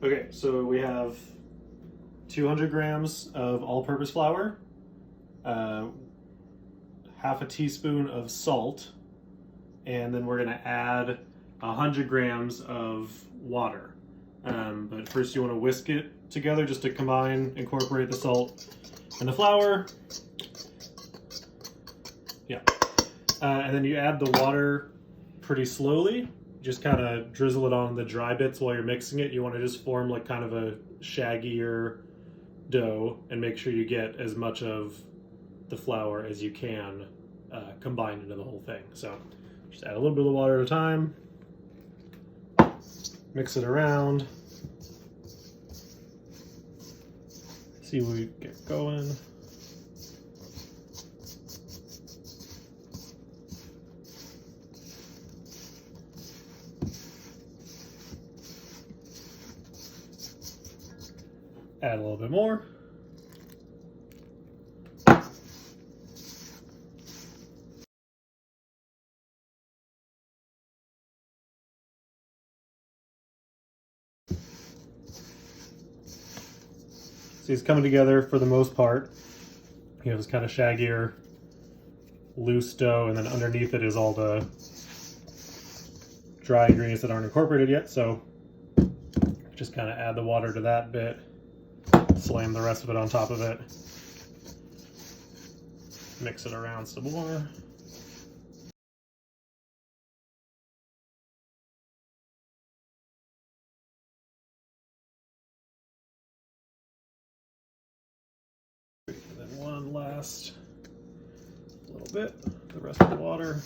Okay, so we have 200 grams of all-purpose flour, half a teaspoon of salt, and then we're gonna add 100 grams of water. But first you wanna whisk it together just to combine, incorporate the salt and the flour. Yeah. And then you add the water pretty slowly. Just kind of drizzle it on the dry bits while you're mixing it. You want to just form like kind of a shaggier dough and make sure you get as much of the flour as you can combined into the whole thing. So just add a little bit of water at a time, mix it around, see what we get going. Add a little bit more. See, it's coming together for the most part. You have this kind of shaggier, loose dough, and then underneath it is all the dry ingredients that aren't incorporated yet. So just kind of add the water to that bit, slam the rest of it on top of it, mix it around some more. And then one last little bit, the rest of the water.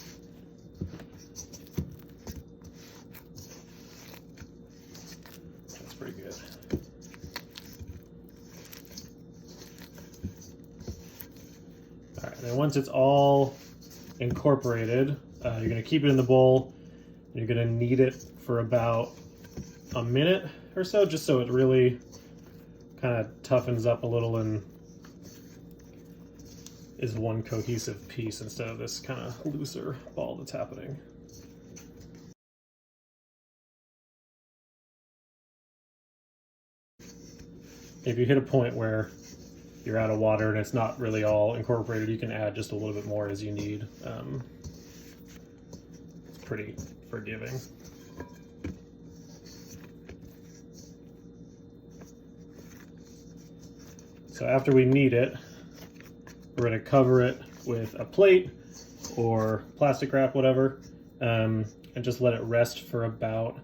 That's pretty good. All right, and then once it's all incorporated, you're gonna keep it in the bowl. You're gonna knead it for about a minute or so, just so it really kind of toughens up a little and is one cohesive piece instead of this kind of looser ball that's happening. If you hit a point where you're out of water and it's not really all incorporated, you can add just a little bit more as you need. It's pretty forgiving. So after we knead it, we're going to cover it with a plate or plastic wrap, whatever, and just let it rest for about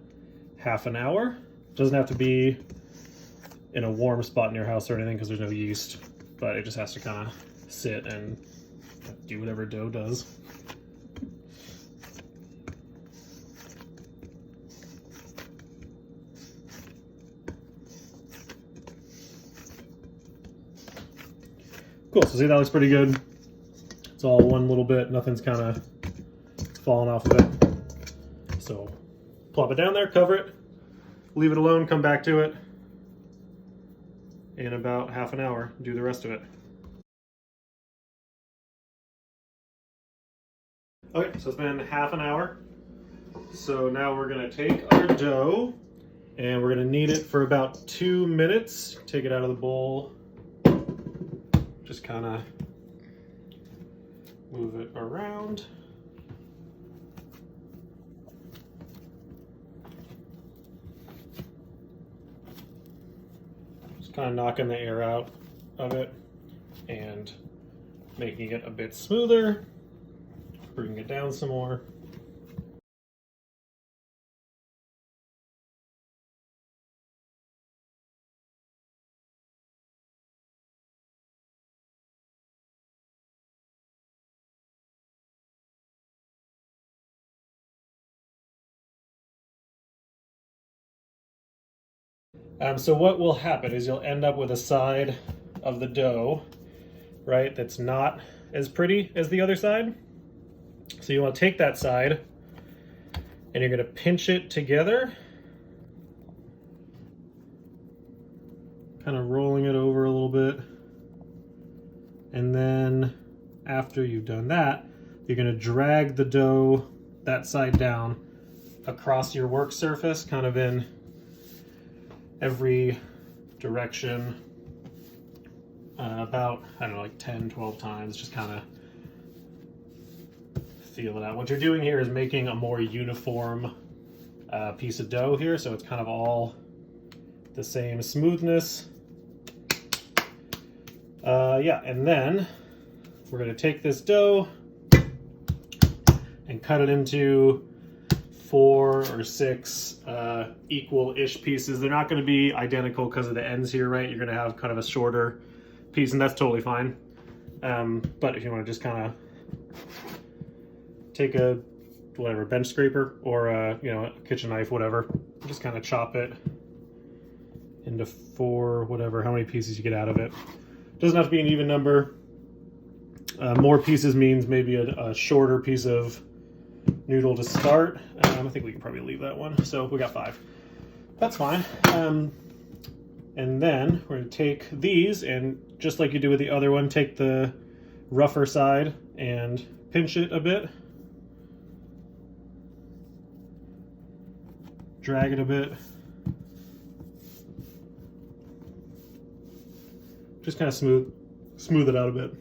half an hour. It doesn't have to be in a warm spot in your house or anything because there's no yeast, but it just has to kind of sit and do whatever dough does. Cool, so see, that looks pretty good. It's all one little bit, nothing's kind of falling off of it. So plop it down there, cover it, leave it alone, come back to it in about half an hour, do the rest of it. Okay, so it's been half an hour. So now we're gonna take our dough and we're gonna knead it for about 2 minutes. Take it out of the bowl. Just kind of move it around. Just kind of knocking the air out of it and making it a bit smoother. Bringing it down some more. So what will happen is you'll end up with a side of the dough, right, that's not as pretty as the other side. So you want to take that side and you're going to pinch it together, kind of rolling it over a little bit. And then after you've done that, you're going to drag the dough, that side down, across your work surface, kind of in every direction about, I don't know, like 10, 12 times, just kind of feel it out. What you're doing here is making a more uniform piece of dough here, so it's kind of all the same smoothness. Yeah, and then we're going to take this dough and cut it into 4 or 6 equal-ish pieces. They're not going to be identical because of the ends here, right? You're going to have kind of a shorter piece, and that's totally fine. But if you want to just kind of take a whatever bench scraper or a, you know, a kitchen knife, whatever, just kind of chop it into 4, whatever, how many pieces you get out of it. Doesn't have to be an even number. More pieces means maybe a shorter piece of noodle to start. I think we can probably leave that one. So we got 5. That's fine. And then we're going to take these, and just like you do with the other one, take the rougher side and pinch it a bit. Drag it a bit. Just kind of smooth it out a bit.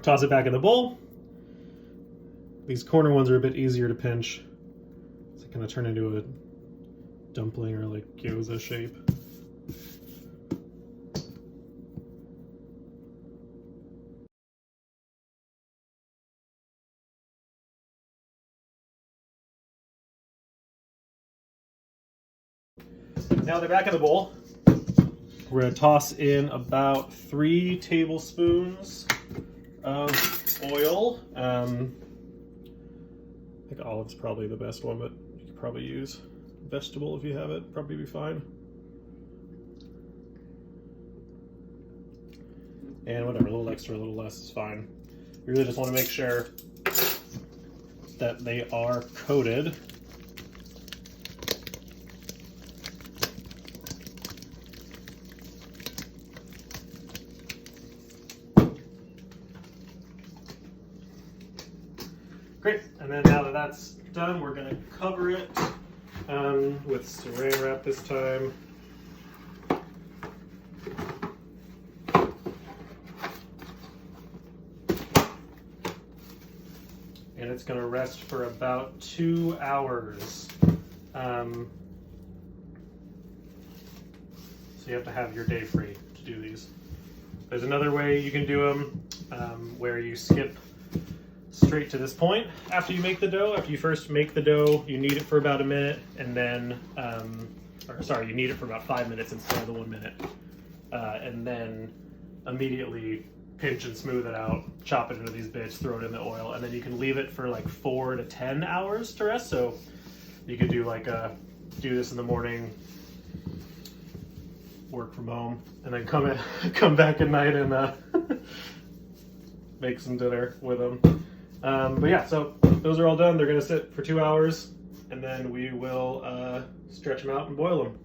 Toss it back in the bowl. These corner ones are a bit easier to pinch. So it kind of turn into a dumpling or like gyoza shape. Now they're back in the bowl. We're going to toss in about 3 tablespoons of oil. I think olive's probably the best one, but you could probably use vegetable if you have it. Probably be fine. And whatever, a little extra, a little less is fine. You really just want to make sure that they are coated. Great, and then now that that's done, we're going to cover it with saran wrap this time. And it's going to rest for about 2 hours. So you have to have your day free to do these. There's another way you can do them where you skip straight to this point after you make the dough. After you first make the dough, you knead it for about a minute, and then, you knead it for about 5 minutes instead of the 1 minute. And then immediately pinch and smooth it out, chop it into these bits, throw it in the oil, and then you can leave it for like 4 to 10 hours to rest. So you could do like do this in the morning, work from home, and then come back at night and make some dinner with them. But yeah, so those are all done. They're going to sit for 2 hours, and then we will stretch them out and boil them.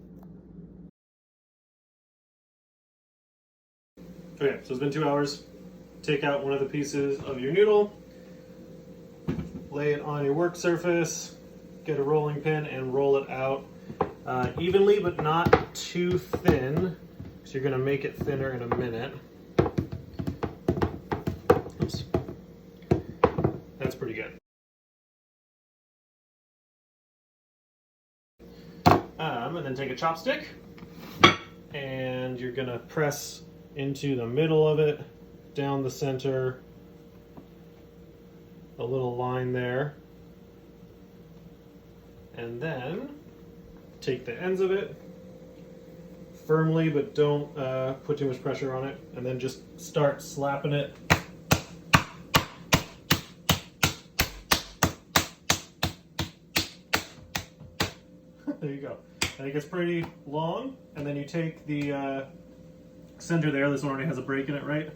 Okay, so it's been 2 hours. Take out one of the pieces of your noodle, lay it on your work surface, get a rolling pin, and roll it out evenly, but not too thin, because you're going to make it thinner in a minute. Oops. That's pretty good. And then take a chopstick, and you're going to press into the middle of it, down the center, a little line there, and then take the ends of it firmly, but don't put too much pressure on it, and then just start slapping it. There you go. And it gets pretty long, and then you take the center there, this one already has a break in it, right?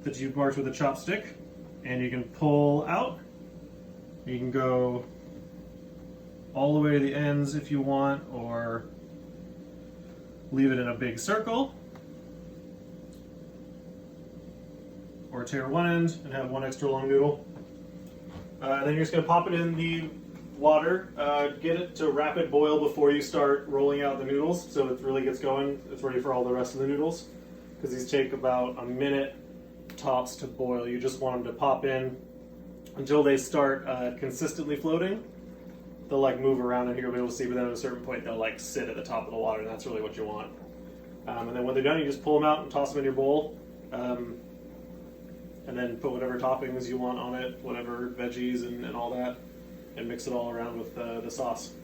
That you've marked with a chopstick, and you can pull out. You can go all the way to the ends if you want, or leave it in a big circle, or tear one end and have one extra long noodle. And then you're just going to pop it in the water. Get it to rapid boil before you start rolling out the noodles, so it really gets going. It's ready for all the rest of the noodles, because these take about a minute tops to boil. You just want them to pop in until they start consistently floating. They'll like move around and you'll be able to see, but then at a certain point they'll like sit at the top of the water, and that's really what you want. And then when they're done, you just pull them out and toss them in your bowl. And then put whatever toppings you want on it, whatever veggies and all that, and mix it all around with the sauce.